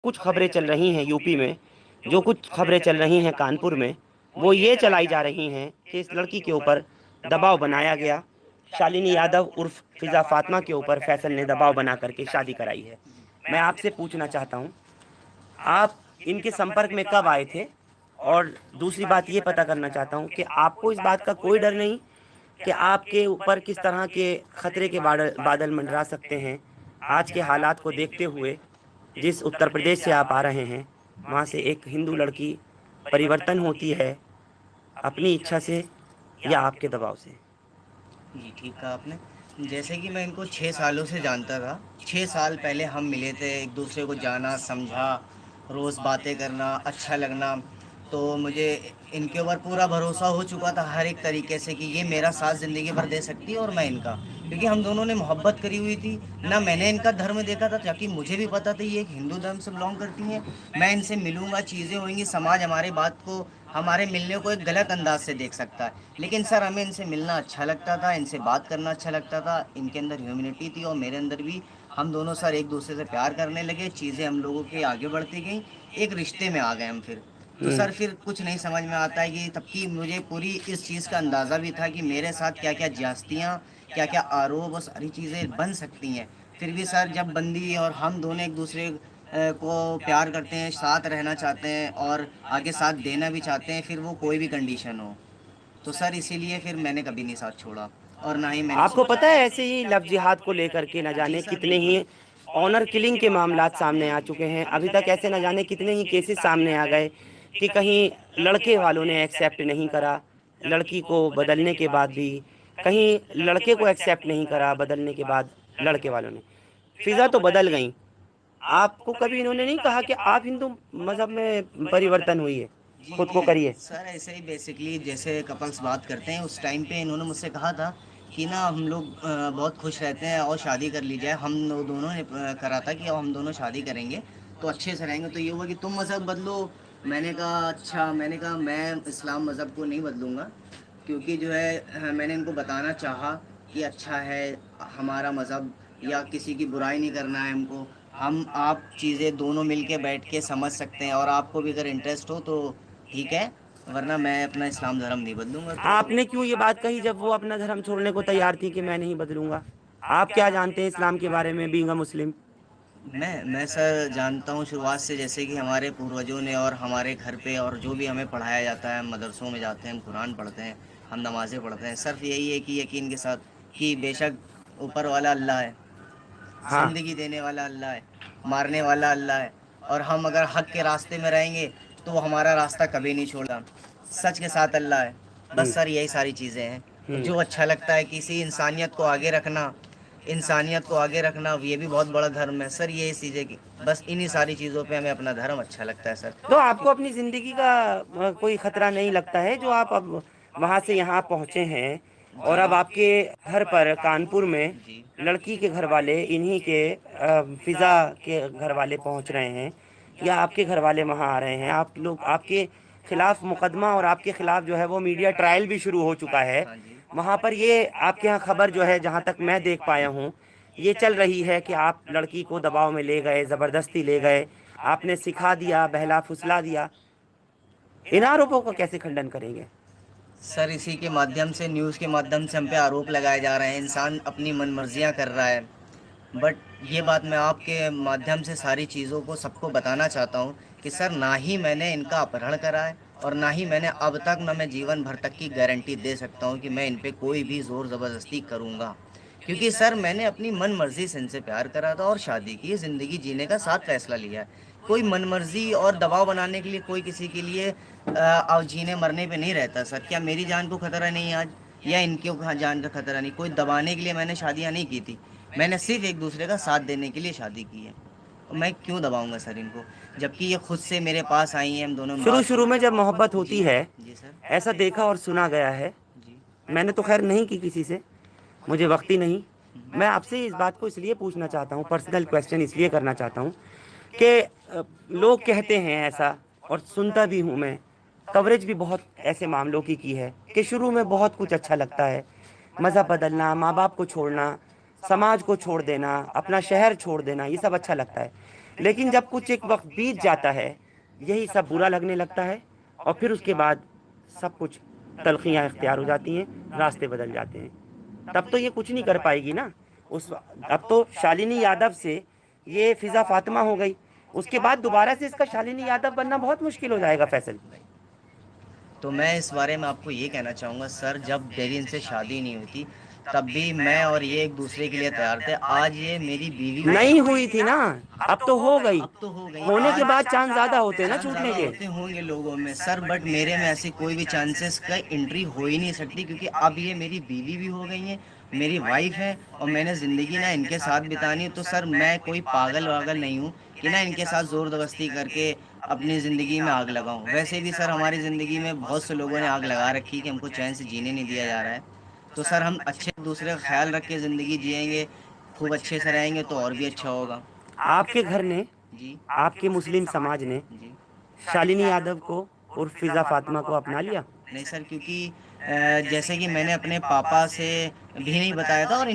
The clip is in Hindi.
कुछ खबरें चल रही हैं यूपी में, जो कुछ खबरें चल रही हैं कानपुर में, वो ये चलाई जा रही हैं कि इस लड़की के ऊपर दबाव बनाया गया। शालिनी यादव उर्फ फिजा फातिमा के ऊपर फैसल ने दबाव बना करके शादी कराई है। मैं आपसे पूछना चाहता हूँ, आप इनके संपर्क में कब आए थे? और दूसरी बात ये पता करना चाहता हूँ कि आपको इस बात का कोई डर नहीं कि आपके ऊपर किस तरह के खतरे के बादल बादल मंडरा सकते हैं आज के हालात को देखते हुए? जिस उत्तर प्रदेश से आप आ रहे हैं, वहाँ से एक हिंदू लड़की परिवर्तन होती है अपनी इच्छा से या आपके दबाव से? जी, ठीक कहा आपने। जैसे कि मैं इनको 6 सालों से जानता था। 6 साल पहले हम मिले थे, एक दूसरे को जाना, समझा, रोज़ बातें करना, अच्छा लगना। तो मुझे इनके ऊपर पूरा भरोसा हो चुका था हर एक तरीके से कि ये मेरा साथ ज़िंदगी भर दे सकती है और मैं इनका। क्योंकि हम दोनों ने मोहब्बत करी हुई थी। ना मैंने इनका धर्म देखा था, ताकि मुझे भी पता था ये एक हिंदू धर्म से बिलॉन्ग करती हैं। मैं इनसे मिलूँगा, चीज़ें होंगी, समाज हमारे बात को, हमारे मिलने को एक गलत अंदाज से देख सकता है। लेकिन सर हमें इनसे मिलना अच्छा लगता था, इनसे बात करना अच्छा लगता था। इनके अंदर ह्यूमैनिटी थी और मेरे अंदर भी। हम दोनों सर एक दूसरे से प्यार करने लगे, चीज़ें हम लोगों की आगे बढ़ती गई, एक रिश्ते में आ गए हम फिर। तो सर फिर कुछ नहीं समझ में आता है कि तब की मुझे पूरी इस चीज़ का अंदाज़ा भी था कि मेरे साथ क्या क्या ज्यादतियाँ, क्या क्या आरोप और सारी चीज़ें बन सकती हैं। फिर भी सर जब बंदी और हम दोनों एक दूसरे को प्यार करते हैं, साथ रहना चाहते हैं और आगे साथ देना भी चाहते हैं, फिर वो कोई भी कंडीशन हो। तो सर इसीलिए फिर मैंने कभी नहीं साथ छोड़ा और ना ही मैंने आपको सोचा। पता है ऐसे ही लव जिहाद को लेकर के न जी जाने सर, कितने ही ऑनर किलिंग के मामलात सामने आ चुके हैं। अभी तक ऐसे न जाने कितने ही केसेस सामने आ गए कि कहीं लड़के वालों ने एक्सेप्ट नहीं करा लड़की को बदलने के बाद भी, कहीं लड़के को एक्सेप्ट नहीं करा बदलने के बाद लड़के वालों ने। फिजा तो बदल गई, आपको कभी इन्होंने नहीं कहा कि आप हिंदू मजहब में परिवर्तन हुई है, जी खुद को करिए? सर ऐसे ही बेसिकली जैसे कपल्स बात करते हैं, उस टाइम पे इन्होंने मुझसे कहा था कि ना हम लोग बहुत खुश रहते हैं और शादी कर ली जाए। हम दोनों ने करा था कि अब हम दोनों शादी करेंगे तो अच्छे से रहेंगे। तो ये हुआ कि तुम मज़हब बदलो। मैंने कहा अच्छा, मैंने कहा मैं इस्लाम मज़हब को नहीं बदलूँगा, क्योंकि जो है मैंने इनको बताना चाहा कि अच्छा है हमारा मज़हब, या किसी की बुराई नहीं करना है हमको। हम आप चीज़ें दोनों मिल के बैठ के समझ सकते हैं और आपको भी अगर इंटरेस्ट हो तो ठीक है, वरना मैं अपना इस्लाम धर्म नहीं बदलूंगा। तो आपने क्यों ये बात कही जब वो अपना धर्म छोड़ने को तैयार थी कि मैं नहीं बदलूंगा? आप क्या जानते हैं इस्लाम के बारे में, बीइंग अ मुस्लिम? मैं सर जानता हूँ शुरुआत से, जैसे कि हमारे पूर्वजों ने और हमारे घर पे और जो भी हमें पढ़ाया जाता है, हम मदरसों में जाते हैं, हम कुरान पढ़ते हैं, हम नमाज़ें पढ़ते हैं। सिर्फ यही है कि यकीन के साथ कि बेशक ऊपर वाला अल्लाह है, हाँ। ज़िंदगी देने वाला अल्लाह है, मारने वाला अल्लाह है, और हम अगर हक के रास्ते में रहेंगे तो वो हमारा रास्ता कभी नहीं छोड़ा। सच के साथ अल्लाह है। हम्म। बस सर यही सारी चीज़ें हैं। और हम्म। जो अच्छा लगता है किसी इंसानियत को आगे रखना, इंसानियत को आगे रखना, ये भी बहुत बड़ा धर्म है सर। ये चीज़ें की बस इन्हीं सारी चीज़ों पे हमें अपना धर्म अच्छा लगता है सर। तो आपको अपनी जिंदगी का कोई खतरा नहीं लगता है जो आप अब वहां से यहाँ पहुंचे हैं और अब आपके घर पर कानपुर में जी लड़की के घर वाले इन्हीं के फिजा के घर वाले पहुंच रहे हैं या आपके घर वाले वहां आ रहे हैं? आप लोग, आपके खिलाफ मुकदमा और आपके खिलाफ जो है वो मीडिया ट्रायल भी शुरू हो चुका है। हाँ जी। वहां पर ये आपके यहाँ खबर जो है, जहां तक मैं देख पाया हूँ, ये चल रही है कि आप लड़की को दबाव में ले गए, जबरदस्ती ले गए, आपने सिखा दिया, बहला फुसला दिया। इन आरोपों का कैसे खंडन करेंगे? सर इसी के माध्यम से, न्यूज़ के माध्यम से हम पे आरोप लगाए जा रहे हैं। इंसान अपनी मनमर्जियाँ कर रहा है। बट ये बात मैं आपके माध्यम से सारी चीज़ों को सबको बताना चाहता हूँ कि सर ना ही मैंने इनका अपहरण करा है और ना ही मैंने अब तक, ना मैं जीवन भर तक की गारंटी दे सकता हूँ कि मैं इन पे कोई भी ज़ोर ज़बरदस्ती करूँगा। क्योंकि सर मैंने अपनी मन मर्जी से इनसे प्यार करा था और शादी की, ज़िंदगी जीने का साथ फैसला लिया है। कोई मन मर्जी और दबाव बनाने के लिए कोई किसी के लिए अब जीने मरने पे नहीं रहता सर। क्या मेरी जान को खतरा नहीं आज, या इनके जान का खतरा नहीं? कोई दबाने के लिए मैंने शादियां नहीं की थी। मैंने सिर्फ एक दूसरे का साथ देने के लिए शादी की है। और मैं क्यों दबाऊंगा सर इनको, जबकि ये खुद से मेरे पास आई हैं, हम दोनों में शुरू बात शुरू में जब मोहब्बत की। होती जी है, जी सर। ऐसा देखा और सुना गया है, जी मैंने तो खैर नहीं की किसी से, मुझे वक्त ही नहीं। मैं आपसे इस बात को इसलिए पूछना चाहता हूँ, पर्सनल क्वेश्चन इसलिए करना चाहता हूँ कि लोग कहते हैं ऐसा, और सुनता भी हूँ मैं, कवरेज भी बहुत ऐसे मामलों की है कि शुरू में बहुत कुछ अच्छा लगता है, मज़हब बदलना, माँ बाप को छोड़ना, समाज को छोड़ देना, अपना शहर छोड़ देना, ये सब अच्छा लगता है। लेकिन जब कुछ एक वक्त बीत जाता है, यही सब बुरा लगने लगता है और फिर उसके बाद सब कुछ तलखियाँ इख्तियार हो जाती हैं, रास्ते बदल जाते हैं। तब तो ये कुछ नहीं कर पाएगी ना। उस अब तो शालिनी यादव से ये फिज़ा फातिमा हो गई, उसके बाद दोबारा से इसका शालिनी यादव बनना बहुत मुश्किल हो जाएगा फैसल। तो मैं इस बारे में आपको ये कहना चाहूँगा सर, जब मेरी इनसे शादी नहीं हुई थी तब भी मैं और ये एक दूसरे के लिए तैयार थे। आज ये मेरी बीवी नहीं हुई थी ना, अब तो हो गई। अब तो हो गई। होने के आज बाद चांस ज्यादा होते हैं ना चांस छूटने ज़्यादा के। होते होंगे लोगों में सर, बट मेरे में ऐसी कोई भी चांसेस का एंट्री हो ही नहीं सकती, क्योंकि अब ये मेरी बीवी भी हो गई हैं, मेरी वाइफ है, और मैंने ज़िंदगी ना इनके साथ बितानी है। तो सर मैं कोई पागल वागल नहीं हूँ कि ना इनके साथ ज़ोर ज़बरदस्ती करके अपनी ज़िंदगी में आग लगाऊं। वैसे भी सर हमारी ज़िंदगी में बहुत से लोगों ने आग लगा रखी कि हमको चैन से जीने नहीं दिया जा रहा है। तो सर हम अच्छे दूसरे का ख्याल रख के ज़िंदगी जिएंगे, खूब अच्छे से रहेंगे तो और भी अच्छा होगा। आपके घर ने, जी आपके मुस्लिम समाज ने जी। शालिनी यादव को उर्फ फिज़ा फातिमा को अपना लिया। नहीं सर, क्योंकि जैसे कि मैंने अपने पापा से भी नहीं बताया था और